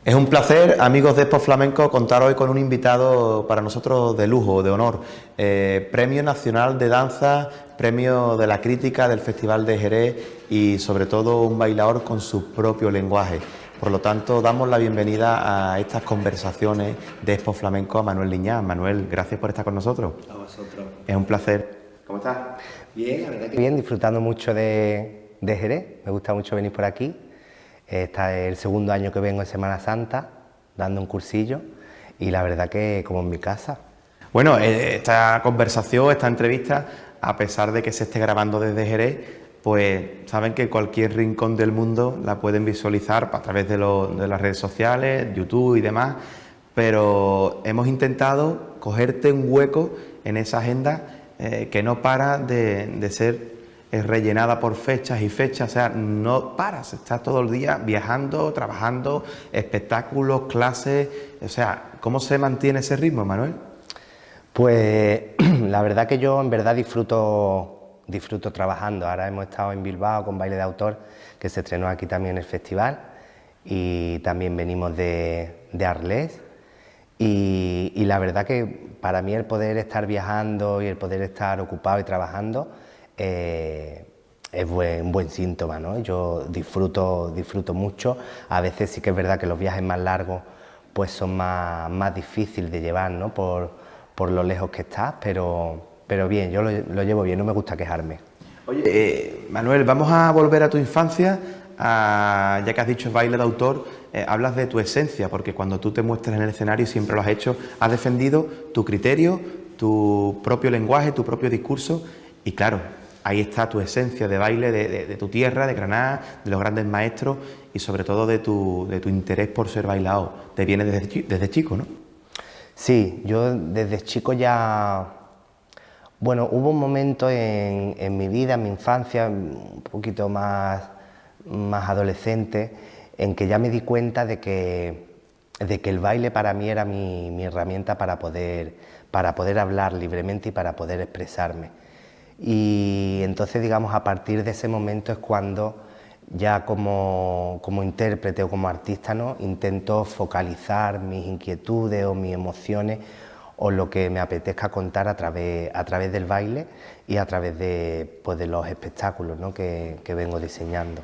Es un placer, amigos de Expo Flamenco, contar hoy con un invitado para nosotros de lujo, de honor. Premio Nacional de Danza, Premio de la Crítica del Festival de Jerez y sobre todo un bailador con su propio lenguaje. Por lo tanto, damos la bienvenida a estas conversaciones de Expo Flamenco a Manuel Liñán. Manuel, gracias por estar con nosotros. A vosotros. Es un placer. ¿Cómo estás? Bien, la verdad que bien, disfrutando mucho de Jerez. Me gusta mucho venir por aquí. Este es el segundo año que vengo en Semana Santa, dando un cursillo, y la verdad que como en mi casa. Bueno, esta conversación, esta entrevista, a pesar de que se esté grabando desde Jerez, pues saben que cualquier rincón del mundo la pueden visualizar a través de las redes sociales, YouTube y demás, pero hemos intentado cogerte un hueco en esa agenda que no para de ser rellenada por fechas y fechas, o sea, no paras, estás todo el día viajando, trabajando, espectáculos, clases, o sea, ¿cómo se mantiene ese ritmo, Manuel? Pues la verdad que yo en verdad disfruto trabajando. Ahora hemos estado en Bilbao con Baile de Autor, que se estrenó aquí también en el festival, y también venimos de Arles. Y la verdad que para mí el poder estar viajando y el poder estar ocupado y trabajando es un buen síntoma, ¿no? Yo disfruto mucho. A veces sí que es verdad que los viajes más largos pues son más difíciles de llevar, ¿no? Por lo lejos que estás, pero bien, yo lo llevo bien, no me gusta quejarme. Oye, Manuel, vamos a volver a tu infancia, ya que has dicho baile de autor, hablas de tu esencia, porque cuando tú te muestras en el escenario siempre lo has hecho, has defendido tu criterio, tu propio lenguaje, tu propio discurso, y claro, ahí está tu esencia de baile de tu tierra, de Granada, de los grandes maestros y sobre todo de tu interés por ser bailado. Te viene desde chico, ¿no? Sí, yo desde chico ya... Bueno, hubo un momento en mi vida, en mi infancia, un poquito más adolescente, en que ya me di cuenta de que el baile para mí era mi herramienta para poder hablar libremente y para poder expresarme. Y entonces, digamos, a partir de ese momento es cuando ya como intérprete o como artista, ¿no?, intento focalizar mis inquietudes o mis emociones o lo que me apetezca contar a través del baile y a través pues de los espectáculos, ¿no?, que vengo diseñando.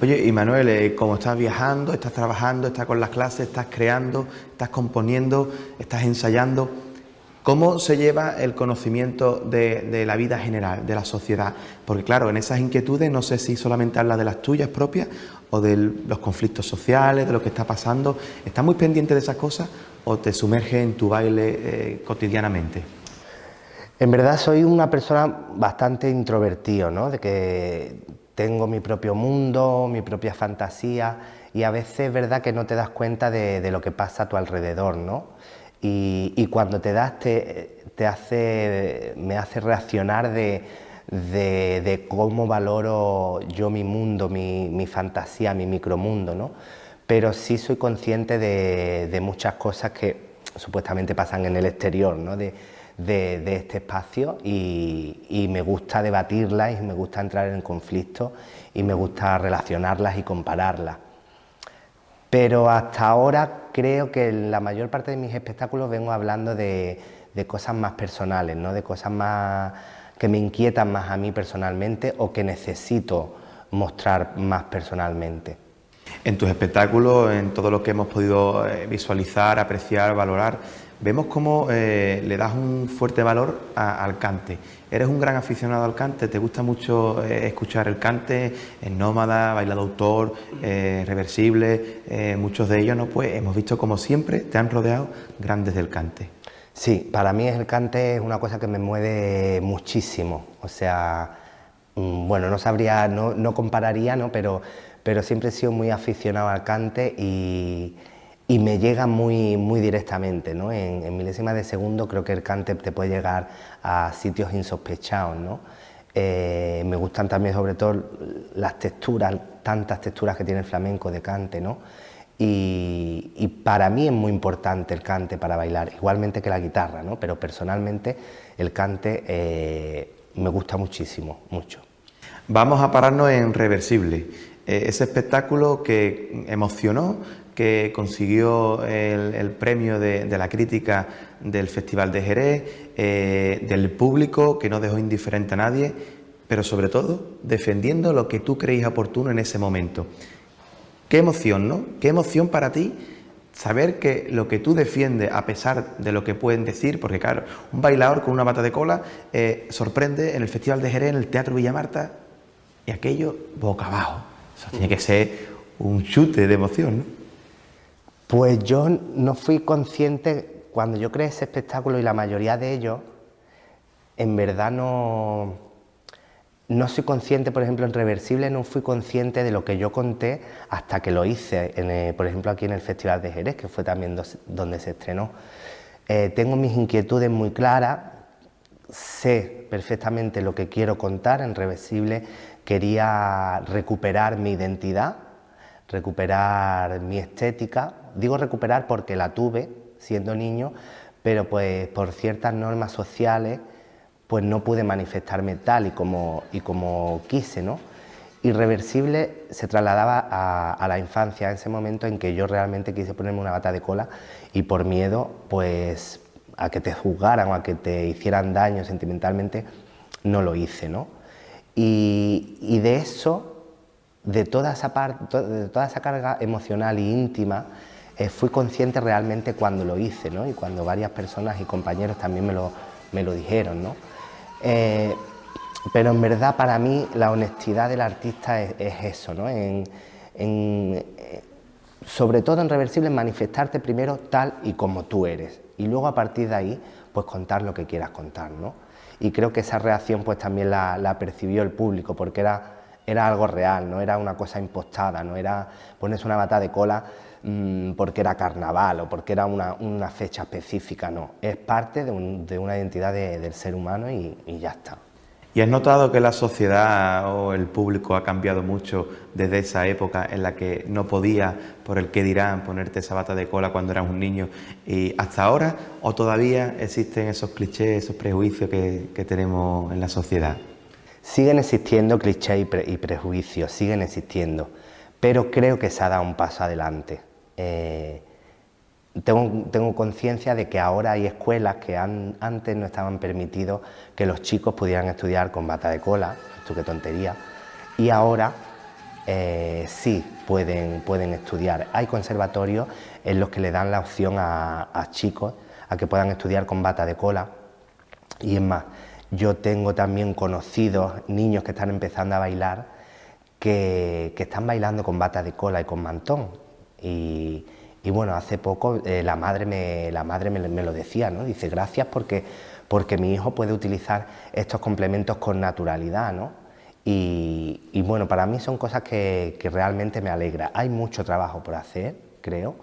Oye, y Manuel, como estás viajando, estás trabajando, estás con las clases, estás creando, estás componiendo, estás ensayando, ¿cómo se lleva el conocimiento de la vida general, de la sociedad? Porque claro, en esas inquietudes no sé si solamente hablas de las tuyas propias o de los conflictos sociales, de lo que está pasando. ¿Estás muy pendiente de esas cosas o te sumerges en tu baile cotidianamente? En verdad soy una persona bastante introvertido, ¿no?, de que tengo mi propio mundo, mi propia fantasía, y a veces es verdad que no te das cuenta de lo que pasa a tu alrededor, ¿no? Y cuando te das me hace reaccionar de cómo valoro yo mi mundo, mi fantasía, mi micromundo, ¿no? Pero sí soy consciente de muchas cosas que supuestamente pasan en el exterior, ¿no?, de este espacio, y me gusta debatirlas y me gusta entrar en conflicto y me gusta relacionarlas y compararlas. Pero hasta ahora creo que en la mayor parte de mis espectáculos vengo hablando de cosas más personales, ¿no?, de cosas más que me inquietan más a mí personalmente o que necesito mostrar más personalmente. En tus espectáculos, en todo lo que hemos podido visualizar, apreciar, valorar, vemos cómo le das un fuerte valor al cante. Eres un gran aficionado al cante, te gusta mucho escuchar el cante, el nómada, baile de autor, reversible, muchos de ellos, ¿no? Pues hemos visto como siempre te han rodeado grandes del cante. Sí, para mí el cante es una cosa que me mueve muchísimo, o sea, bueno, no sabría, no compararía, ¿no?, pero siempre he sido muy aficionado al cante y me llega muy directamente, ¿no? En milésimas de segundo creo que el cante te puede llegar a sitios insospechados, ¿no? Me gustan también sobre todo las texturas, tantas texturas que tiene el flamenco de cante, ¿no? Y para mí es muy importante el cante para bailar, igualmente que la guitarra, ¿no? Pero personalmente el cante me gusta muchísimo, mucho. Vamos a pararnos en reversible. ese espectáculo que emocionó, que consiguió el premio de la crítica del Festival de Jerez, del público, que no dejó indiferente a nadie, pero sobre todo defendiendo lo que tú creías oportuno en ese momento. Qué emoción, ¿no? Qué emoción para ti saber que lo que tú defiendes, a pesar de lo que pueden decir, porque claro, un bailador con una bata de cola sorprende en el Festival de Jerez, en el Teatro Villa Marta, y aquello boca abajo. Eso tiene que ser un chute de emoción, ¿no? Pues yo no fui consciente, cuando yo creé ese espectáculo, y la mayoría de ellos, en verdad no soy consciente. Por ejemplo, en Reversible no fui consciente de lo que yo conté hasta que lo hice, por ejemplo, aquí en el Festival de Jerez, que fue también donde se estrenó. Tengo mis inquietudes muy claras, sé perfectamente lo que quiero contar. En Reversible quería recuperar mi identidad, recuperar mi estética. Digo recuperar porque la tuve siendo niño, pero pues por ciertas normas sociales pues no pude manifestarme tal y como quise, ¿no? Irreversible se trasladaba a la infancia, a ese momento en que yo realmente quise ponerme una bata de cola y por miedo pues a que te juzgaran o a que te hicieran daño sentimentalmente, no lo hice, ¿no? Y de eso, de toda esa carga emocional e íntima, fui consciente realmente cuando lo hice, ¿no? Y cuando varias personas y compañeros también me lo dijeron, ¿no? Pero en verdad para mí la honestidad del artista es eso, ¿no? Sobre todo en Reversible, en manifestarte primero tal y como tú eres y luego a partir de ahí pues contar lo que quieras contar, ¿no? Y creo que esa reacción pues también la percibió el público, porque era algo real, no era una cosa impostada, no era ponerse una bata de cola porque era carnaval o porque era una fecha específica, no, es parte de una identidad del ser humano y ya está. ¿Y has notado que la sociedad o el público ha cambiado mucho desde esa época en la que no podías, por el qué dirán, ponerte esa bata de cola cuando eras un niño, y hasta ahora, o todavía existen esos clichés, esos prejuicios que tenemos en la sociedad? Siguen existiendo clichés y prejuicios, siguen existiendo, pero creo que se ha dado un paso adelante. Tengo conciencia de que ahora hay escuelas que antes no estaban permitidos que los chicos pudieran estudiar con bata de cola, esto qué tontería, y ahora sí pueden estudiar. Hay conservatorios en los que le dan la opción a chicos a que puedan estudiar con bata de cola, y es más, yo tengo también conocidos niños que están empezando a bailar que están bailando con bata de cola y con mantón. Y bueno, hace poco la madre me lo decía, ¿no? Dice, gracias porque mi hijo puede utilizar estos complementos con naturalidad, ¿no? Y bueno, para mí son cosas que realmente me alegra. Hay mucho trabajo por hacer, creo,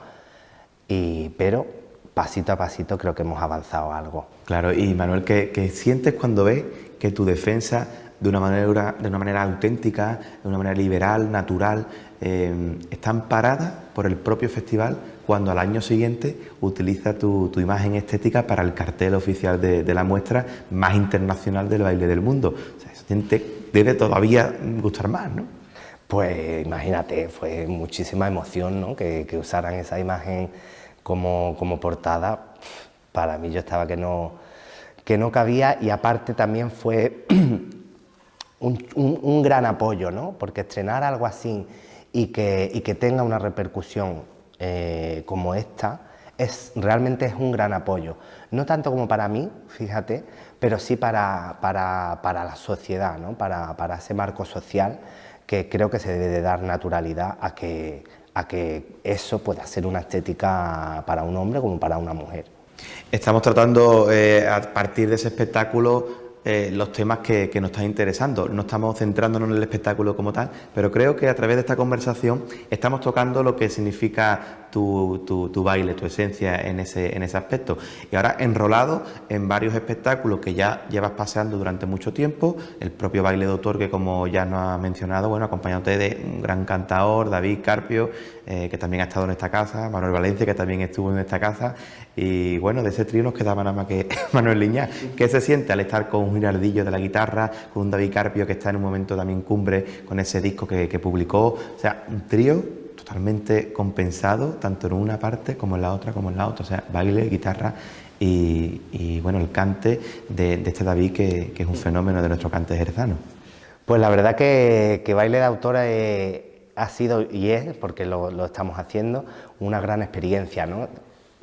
pero pasito a pasito creo que hemos avanzado algo. Claro, y Manuel, ¿qué sientes cuando ves que tu defensa de una manera auténtica, de una manera liberal, natural, están paradas por el propio festival cuando al año siguiente utiliza tu imagen estética para el cartel oficial de la muestra más internacional del baile del mundo? O sea, eso te debe todavía gustar más, ¿no? Pues imagínate, fue muchísima emoción, ¿no? Que usaran esa imagen como portada. Para mí yo estaba que no cabía, y aparte también fue un gran apoyo, ¿no? Porque estrenar algo así y que tenga una repercusión como esta realmente es un gran apoyo. No tanto como para mí, fíjate, pero sí para la sociedad, ¿no? Para ese marco social que creo que se debe de dar naturalidad a que eso pueda ser una estética para un hombre como para una mujer. Estamos tratando a partir de ese espectáculo los temas que nos están interesando. No estamos centrándonos en el espectáculo como tal, pero creo que a través de esta conversación estamos tocando lo que significa tu baile, tu esencia en ese aspecto. Y ahora enrolado en varios espectáculos que ya llevas paseando durante mucho tiempo, el propio baile de autor, que como ya nos ha mencionado, bueno, acompañándote de un gran cantador, David Carpio, que también ha estado en esta casa, Manuel Valencia, que también estuvo en esta casa, Y bueno, de ese trío nos quedaba nada más que Manuel Liñán. ¿Qué se siente al estar con un Girardillo de la guitarra, con un David Carpio que está en un momento también cumbre con ese disco que publicó? O sea, un trío totalmente compensado, tanto en una parte como en la otra, o sea, baile, guitarra y bueno, el cante de este David que es un fenómeno de nuestro cante jerezano. Pues la verdad que Baile de Autora ha sido y es, porque lo estamos haciendo, una gran experiencia, ¿no?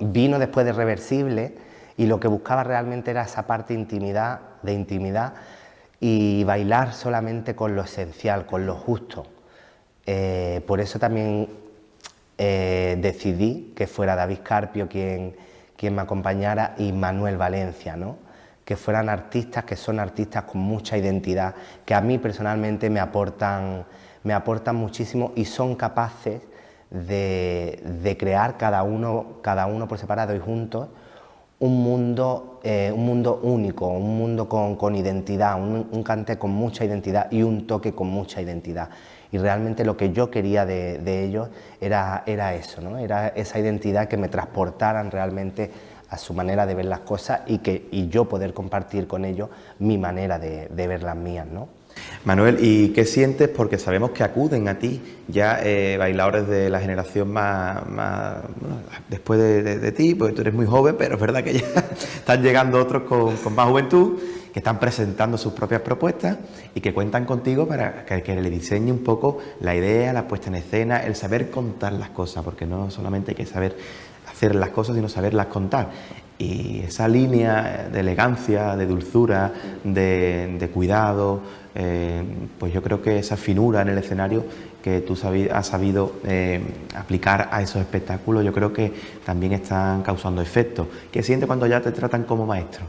Vino después de Reversible y lo que buscaba realmente era esa parte de intimidad y bailar solamente con lo esencial, con lo justo. Por eso también decidí que fuera David Carpio quien me acompañara y Manuel Valencia, ¿no? Que fueran artistas que son artistas con mucha identidad, que a mí personalmente me aportan muchísimo y son capaces de crear cada uno por separado y juntos un mundo único, un mundo con identidad, un cante con mucha identidad y un toque con mucha identidad. Y realmente lo que yo quería de ellos era eso, ¿no? Era esa identidad que me transportaran realmente a su manera de ver las cosas y yo poder compartir con ellos mi manera de ver las mías, ¿no? Manuel, ¿y qué sientes? Porque sabemos que acuden a ti ya bailadores de la generación bueno, después de ti, porque tú eres muy joven, pero es verdad que ya están llegando otros con más juventud, que están presentando sus propias propuestas y que cuentan contigo para que le diseñe un poco la idea, la puesta en escena, el saber contar las cosas, porque no solamente hay que saber hacer las cosas, sino saberlas contar. Y esa línea de elegancia, de dulzura, de cuidado, pues yo creo que esa finura en el escenario que tú has sabido aplicar a esos espectáculos, yo creo que también están causando efecto. ¿Qué sientes cuando ya te tratan como maestro?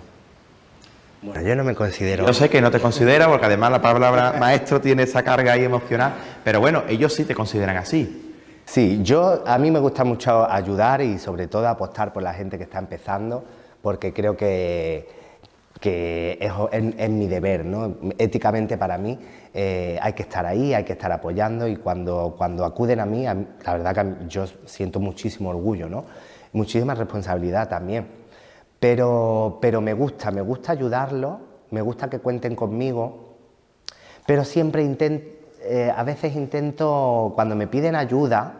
Bueno, yo no me considero... Yo sé que no te considera, porque además la palabra maestro tiene esa carga ahí emocional, pero bueno, ellos sí te consideran así. Sí, a mí me gusta mucho ayudar y sobre todo apostar por la gente que está empezando, porque creo que es mi deber, ¿no? Éticamente para mí hay que estar ahí, hay que estar apoyando y cuando acuden a mí, la verdad que yo siento muchísimo orgullo, ¿no? Muchísima responsabilidad también, pero me gusta ayudarlos, me gusta que cuenten conmigo, pero siempre a veces intento, cuando me piden ayuda,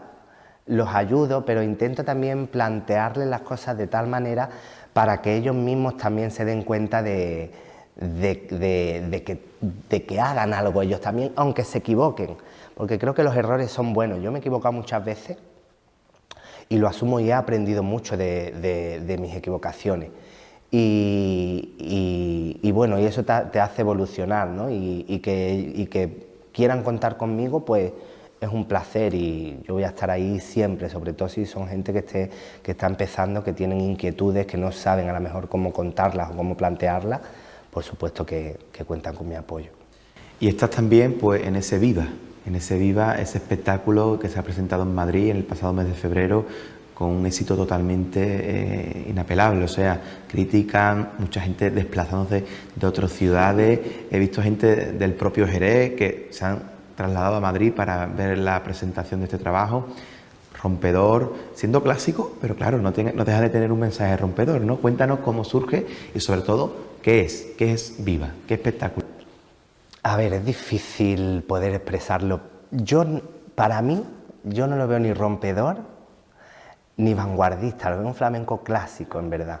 los ayudo, pero intento también plantearles las cosas de tal manera para que ellos mismos también se den cuenta de que hagan algo ellos también, aunque se equivoquen, porque creo que los errores son buenos. Yo me he equivocado muchas veces y lo asumo y he aprendido mucho de mis equivocaciones. Y bueno, y eso te hace evolucionar, ¿no? Y que quieran contar conmigo, pues es un placer y yo voy a estar ahí siempre, sobre todo si son gente que está empezando, que tienen inquietudes, que no saben a lo mejor cómo contarlas o cómo plantearlas, por supuesto que cuentan con mi apoyo. Y estás también pues en ese Viva, ese espectáculo que se ha presentado en Madrid en el pasado mes de febrero, con un éxito totalmente inapelable, o sea, critican, mucha gente desplazándose de otras ciudades, he visto gente del propio Jerez que se han trasladado a Madrid para ver la presentación de este trabajo, rompedor, siendo clásico, pero claro, no deja de tener un mensaje rompedor, ¿no? Cuéntanos cómo surge y sobre todo, ¿qué es Viva? ¿Qué espectáculo? A ver, es difícil poder expresarlo. Para mí, yo no lo veo ni rompedor ni vanguardista, lo veo un flamenco clásico, en verdad.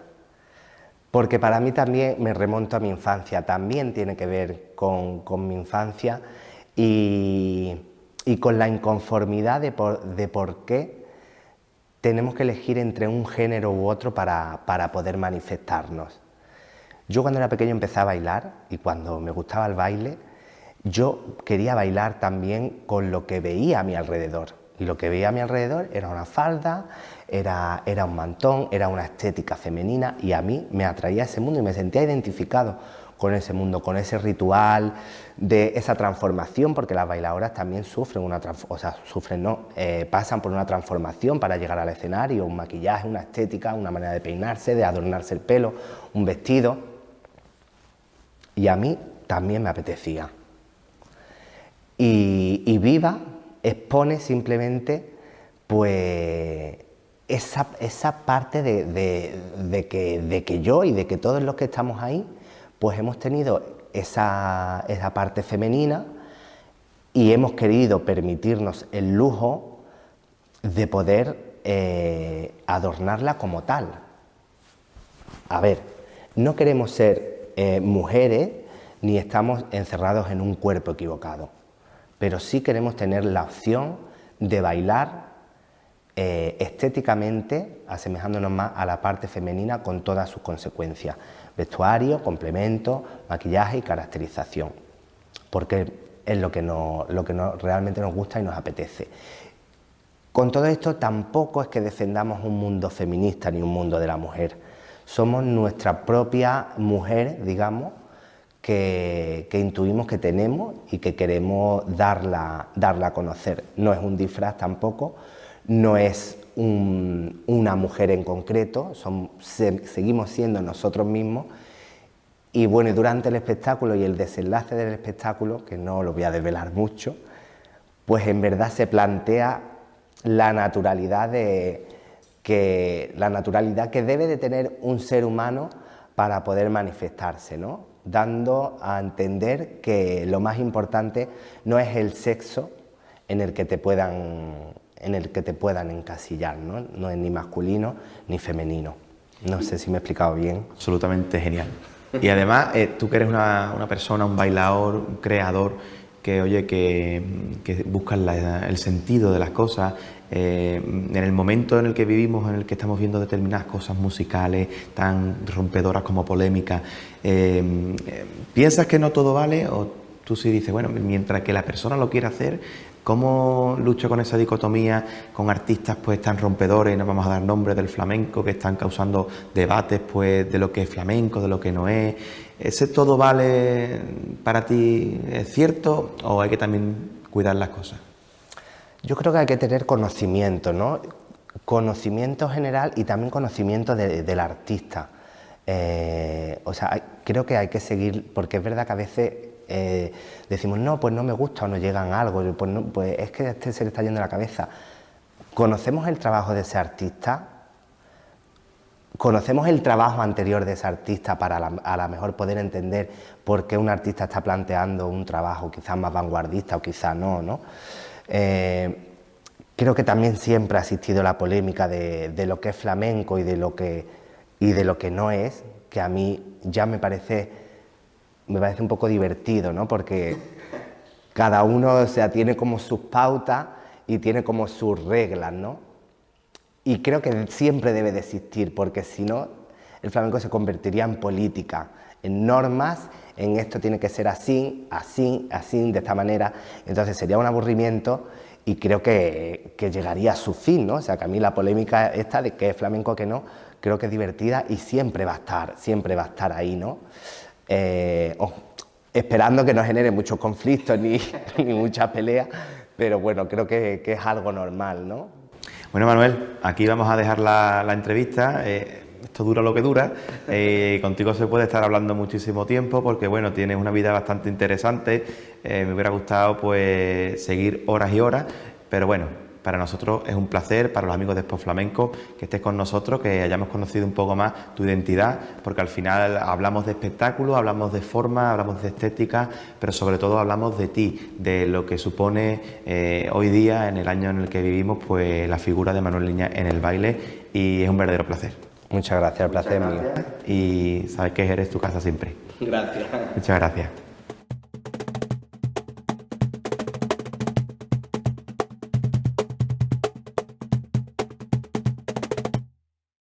Porque para mí también me remonto a mi infancia, también tiene que ver con mi infancia y con la inconformidad de por qué tenemos que elegir entre un género u otro para poder manifestarnos. Yo cuando era pequeño empecé a bailar y cuando me gustaba el baile, yo quería bailar también con lo que veía a mi alrededor. Y lo que veía a mi alrededor era una falda, era un mantón, era una estética femenina y a mí me atraía ese mundo y me sentía identificado con ese mundo, con ese ritual de esa transformación, porque las bailadoras también pasan por una transformación para llegar al escenario, un maquillaje, una estética, una manera de peinarse, de adornarse el pelo, un vestido. Y a mí también me apetecía. Y Viva expone simplemente pues esa parte de que yo y de que todos los que estamos ahí, pues hemos tenido esa parte femenina y hemos querido permitirnos el lujo de poder adornarla como tal. A ver, no queremos ser mujeres ni estamos encerrados en un cuerpo equivocado, pero sí queremos tener la opción de bailar estéticamente, asemejándonos más a la parte femenina con todas sus consecuencias: vestuario, complemento, maquillaje y caracterización, porque es lo que realmente nos gusta y nos apetece. Con todo esto tampoco es que defendamos un mundo feminista ni un mundo de la mujer. Somos nuestra propia mujer, digamos, que intuimos que tenemos y que queremos darla a conocer. No es un disfraz tampoco, no es una mujer en concreto, seguimos siendo nosotros mismos. Y bueno, durante el espectáculo y el desenlace del espectáculo, que no lo voy a desvelar mucho, pues en verdad se plantea la naturalidad que debe de tener un ser humano para poder manifestarse, ¿no? Dando a entender que lo más importante no es el sexo en el que te puedan encasillar, ¿no? No es ni masculino ni femenino. No sé si me he explicado bien. Absolutamente genial. Y además, tú que eres una persona, un bailador, un creador, que oye, que buscas el sentido de las cosas, en el momento en el que vivimos, en el que estamos viendo determinadas cosas musicales tan rompedoras como polémicas, ¿piensas que no todo vale? O tú sí dices, bueno, mientras que la persona lo quiera hacer, ¿cómo lucho con esa dicotomía con artistas pues tan rompedores, no vamos a dar nombres, del flamenco, que están causando debates pues de lo que es flamenco, de lo que no es? ¿Ese todo vale para ti, es cierto, o hay que también cuidar las cosas? Yo creo que hay que tener conocimiento, ¿no? Conocimiento general y también conocimiento del artista. O sea, creo que hay que seguir, porque es verdad que a veces decimos, no, pues no me gusta o no llegan a algo, pues es que a este se le está yendo la cabeza. ¿Conocemos el trabajo de ese artista? ¿Conocemos el trabajo anterior de ese artista para a lo mejor poder entender por qué un artista está planteando un trabajo quizás más vanguardista o quizás no, ¿no? Creo que también siempre ha existido la polémica de lo que es flamenco y de lo que no es, que a mí ya me parece un poco divertido, ¿no? Porque cada uno, o sea, tiene como sus pautas y tiene como sus reglas, ¿no? Y creo que siempre debe de existir, porque si no, el flamenco se convertiría en política, en normas, en esto tiene que ser así, así, así, de esta manera. Entonces sería un aburrimiento y creo que llegaría a su fin, ¿no? O sea, que a mí la polémica esta de que es flamenco, que no, creo que es divertida y siempre va a estar ahí, ¿no? Esperando que no genere muchos conflictos ni muchas peleas, pero bueno, creo que es algo normal, ¿no? Bueno, Manuel, aquí vamos a dejar la entrevista. Esto dura lo que dura. Contigo se puede estar hablando muchísimo tiempo porque, bueno, tienes una vida bastante interesante. Me hubiera gustado, pues, seguir horas y horas, pero bueno, para nosotros es un placer, para los amigos de Spot Flamenco, que estés con nosotros, que hayamos conocido un poco más tu identidad, porque al final hablamos de espectáculo, hablamos de forma, hablamos de estética, pero sobre todo hablamos de ti, de lo que supone hoy día, en el año en el que vivimos, pues la figura de Manuel Liñás en el baile, y es un verdadero placer. Muchas gracias, el placer es mío. Y sabes que eres tu casa siempre. Gracias. Muchas gracias.